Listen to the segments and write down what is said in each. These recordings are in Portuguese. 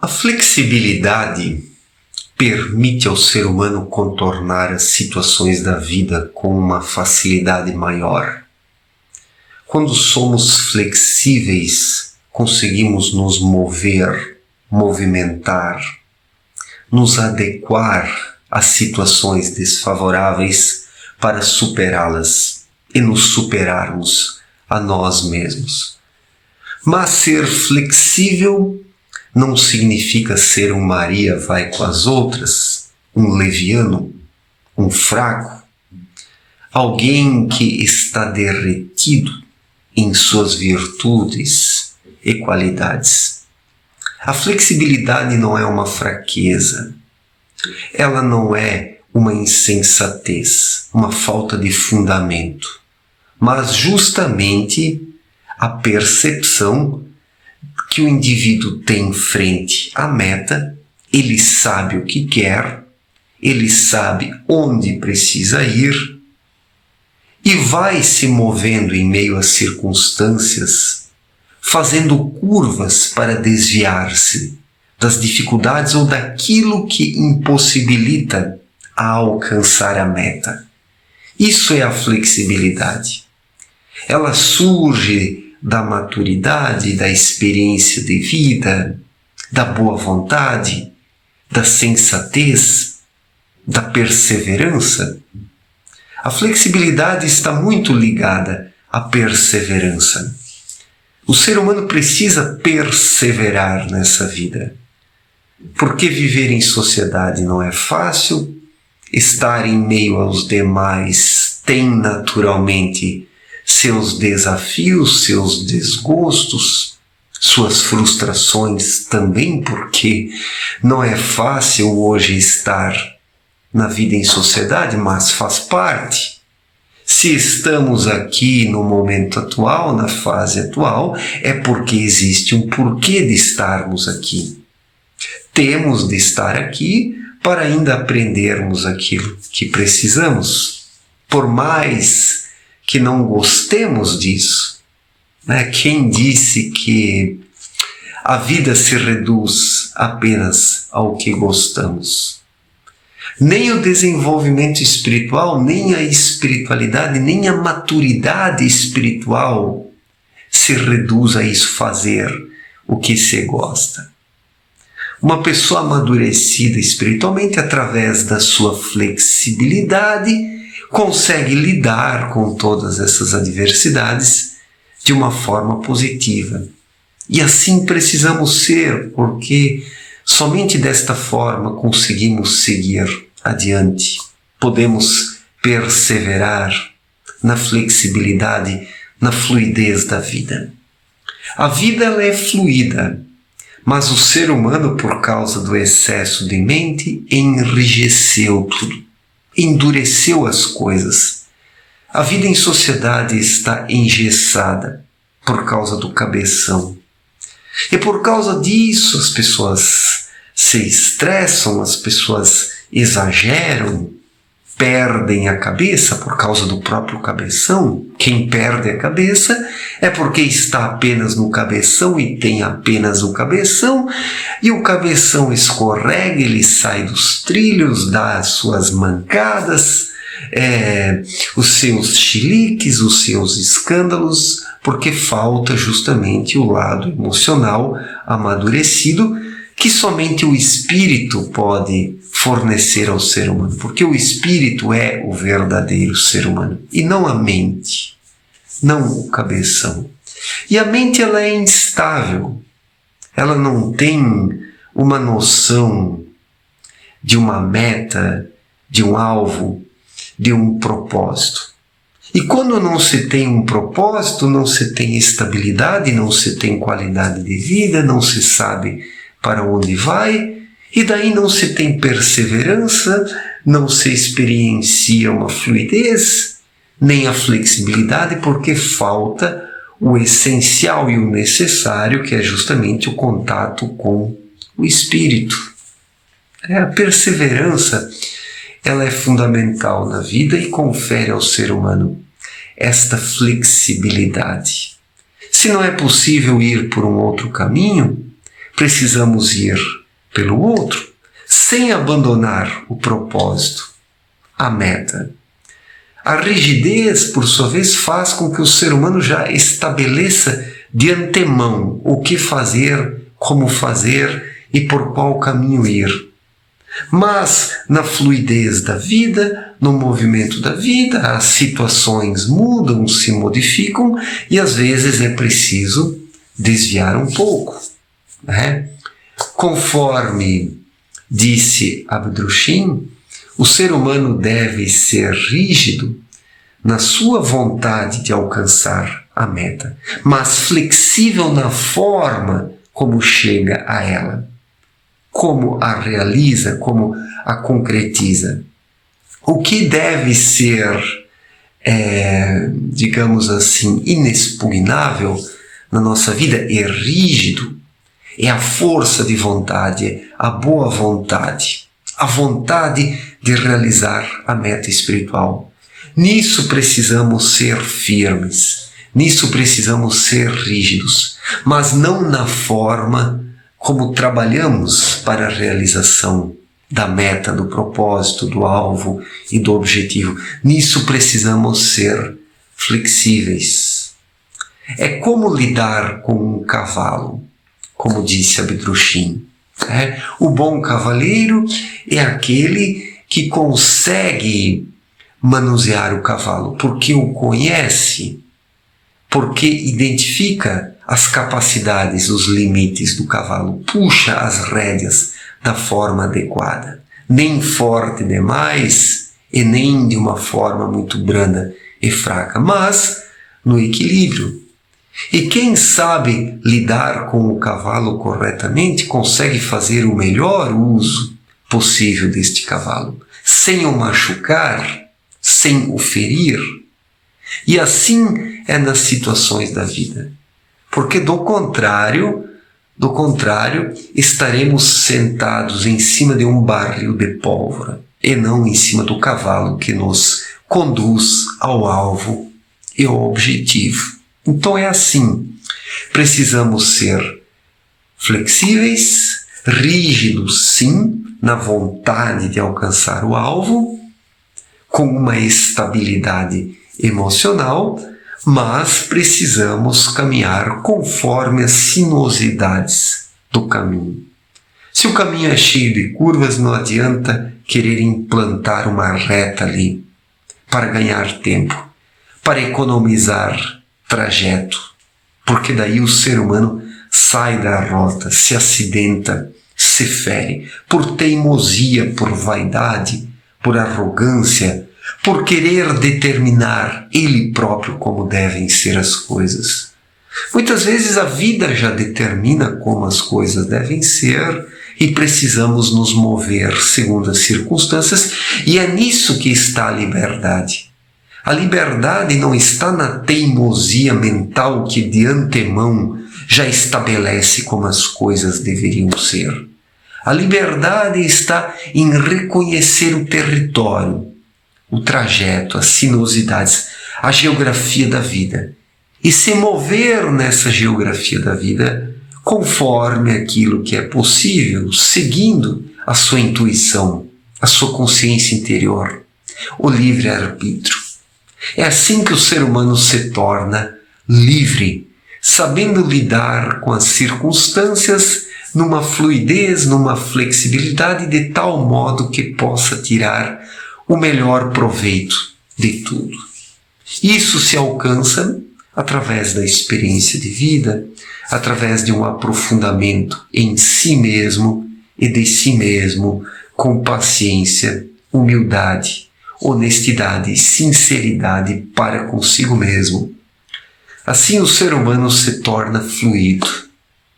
flexibilidade permite ao ser humano contornar as situações da vida com uma facilidade maior. Quando somos flexíveis, conseguimos nos mover, movimentar, nos adequar às situações desfavoráveis para superá-las e nos superarmos a nós mesmos. Mas ser flexível não significa ser um Maria vai com as outras, um leviano, um fraco, alguém que está derretido em suas virtudes e qualidades. A flexibilidade não é uma fraqueza, ela não é uma insensatez, uma falta de fundamento, mas justamente a percepção que o indivíduo tem frente à meta, ele sabe o que quer, ele sabe onde precisa ir e vai se movendo em meio às circunstâncias, fazendo curvas para desviar-se das dificuldades ou daquilo que impossibilita a alcançar a meta. Isso é a flexibilidade. Ela surge da maturidade, da experiência de vida, da boa vontade, da sensatez, da perseverança. A flexibilidade está muito ligada à perseverança. O ser humano precisa perseverar nessa vida. Porque viver em sociedade não é fácil, estar em meio aos demais tem naturalmente seus desafios, seus desgostos, suas frustrações também, porque não é fácil hoje estar na vida em sociedade, mas faz parte. Se estamos aqui no momento atual, na fase atual, é porque existe um porquê de estarmos aqui. Temos de estar aqui para ainda aprendermos aquilo que precisamos, por mais que não gostemos disso. Quem disse que a vida se reduz apenas ao que gostamos? Nem o desenvolvimento espiritual, nem a espiritualidade, nem a maturidade espiritual se reduz a isso, fazer o que se gosta. Uma pessoa amadurecida espiritualmente, através da sua flexibilidade, consegue lidar com todas essas adversidades de uma forma positiva. E assim precisamos ser, porque somente desta forma conseguimos seguir adiante. Podemos perseverar na flexibilidade, na fluidez da vida. A vida ela é fluida, mas o ser humano, por causa do excesso de mente, enrijeceu tudo. Endureceu as coisas. A vida em sociedade está engessada por causa do cabeção. E por causa disso as pessoas se estressam, as pessoas exageram, perdem a cabeça por causa do próprio cabeção. Quem perde a cabeça é porque está apenas no cabeção e tem apenas o cabeção, e o cabeção escorrega, ele sai dos trilhos, dá as suas mancadas, os seus chiliques, os seus escândalos, porque falta justamente o lado emocional amadurecido que somente o espírito pode fornecer ao ser humano, porque o espírito é o verdadeiro ser humano e não a mente, não o cabeção. E a mente ela é instável, ela não tem uma noção de uma meta, de um alvo, de um propósito. E quando não se tem um propósito, não se tem estabilidade, não se tem qualidade de vida, não se sabe para onde vai, e daí não se tem perseverança, não se experiencia uma fluidez, nem a flexibilidade, porque falta o essencial e o necessário, que é justamente o contato com o espírito. A perseverança ela é fundamental na vida e confere ao ser humano esta flexibilidade. Se não é possível ir por um outro caminho, precisamos ir pelo outro, sem abandonar o propósito, a meta. A rigidez, por sua vez, faz com que o ser humano já estabeleça de antemão o que fazer, como fazer e por qual caminho ir. Mas na fluidez da vida, no movimento da vida, as situações mudam, se modificam e às vezes é preciso desviar um pouco, né? Conforme disse Abdrushim, o ser humano deve ser rígido na sua vontade de alcançar a meta, mas flexível na forma como chega a ela, como a realiza, como a concretiza. O que deve ser, digamos assim, inexpugnável na nossa vida é rígido, é a força de vontade, a boa vontade, a vontade de realizar a meta espiritual. Nisso precisamos ser firmes, nisso precisamos ser rígidos, mas não na forma como trabalhamos para a realização da meta, do propósito, do alvo e do objetivo. Nisso precisamos ser flexíveis. É como lidar com um cavalo, como disse Abdrushim. O bom cavaleiro é aquele que consegue manusear o cavalo, porque o conhece, porque identifica as capacidades, os limites do cavalo, puxa as rédeas da forma adequada, nem forte demais e nem de uma forma muito branda e fraca, mas no equilíbrio. E quem sabe lidar com o cavalo corretamente consegue fazer o melhor uso possível deste cavalo, sem o machucar, sem o ferir. E assim é nas situações da vida. Porque do contrário, estaremos sentados em cima de um barril de pólvora e não em cima do cavalo que nos conduz ao alvo e ao objetivo. Então é assim, precisamos ser flexíveis, rígidos sim, na vontade de alcançar o alvo, com uma estabilidade emocional, mas precisamos caminhar conforme as sinuosidades do caminho. Se o caminho é cheio de curvas, não adianta querer implantar uma reta ali para ganhar tempo, para economizar trajeto, porque daí o ser humano sai da rota, se acidenta, se fere, por teimosia, por vaidade, por arrogância, por querer determinar ele próprio como devem ser as coisas. Muitas vezes a vida já determina como as coisas devem ser e precisamos nos mover segundo as circunstâncias, e é nisso que está a liberdade. A liberdade não está na teimosia mental que de antemão já estabelece como as coisas deveriam ser. A liberdade está em reconhecer o território, o trajeto, as sinuosidades, a geografia da vida e se mover nessa geografia da vida conforme aquilo que é possível, seguindo a sua intuição, a sua consciência interior, o livre-arbítrio. É assim que o ser humano se torna livre, sabendo lidar com as circunstâncias numa fluidez, numa flexibilidade de tal modo que possa tirar o melhor proveito de tudo. Isso se alcança através da experiência de vida, através de um aprofundamento em si mesmo e de si mesmo, com paciência, humildade, honestidade e sinceridade para consigo mesmo. Assim o ser humano se torna fluido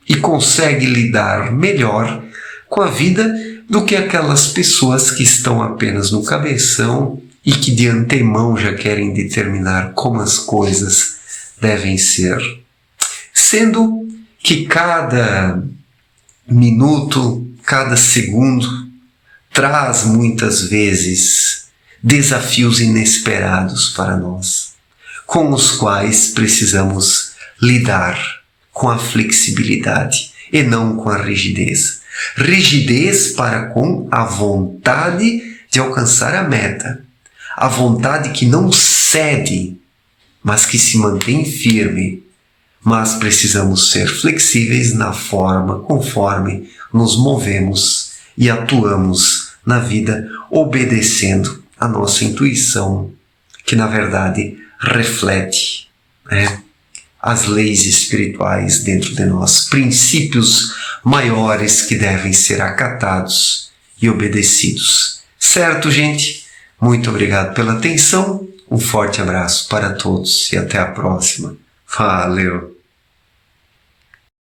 e consegue lidar melhor com a vida do que aquelas pessoas que estão apenas no cabeção e que de antemão já querem determinar como as coisas devem ser. Sendo que cada minuto, cada segundo traz muitas vezes desafios inesperados para nós, com os quais precisamos lidar com a flexibilidade e não com a rigidez. rigidez para com a vontade de alcançar a meta, a vontade que não cede, mas que se mantém firme. Mas precisamos ser flexíveis na forma conforme nos movemos e atuamos na vida, obedecendo a nossa intuição, que na verdade reflete, as leis espirituais dentro de nós, princípios maiores que devem ser acatados e obedecidos. Certo, gente? Muito obrigado pela atenção, um forte abraço para todos e até a próxima. Valeu!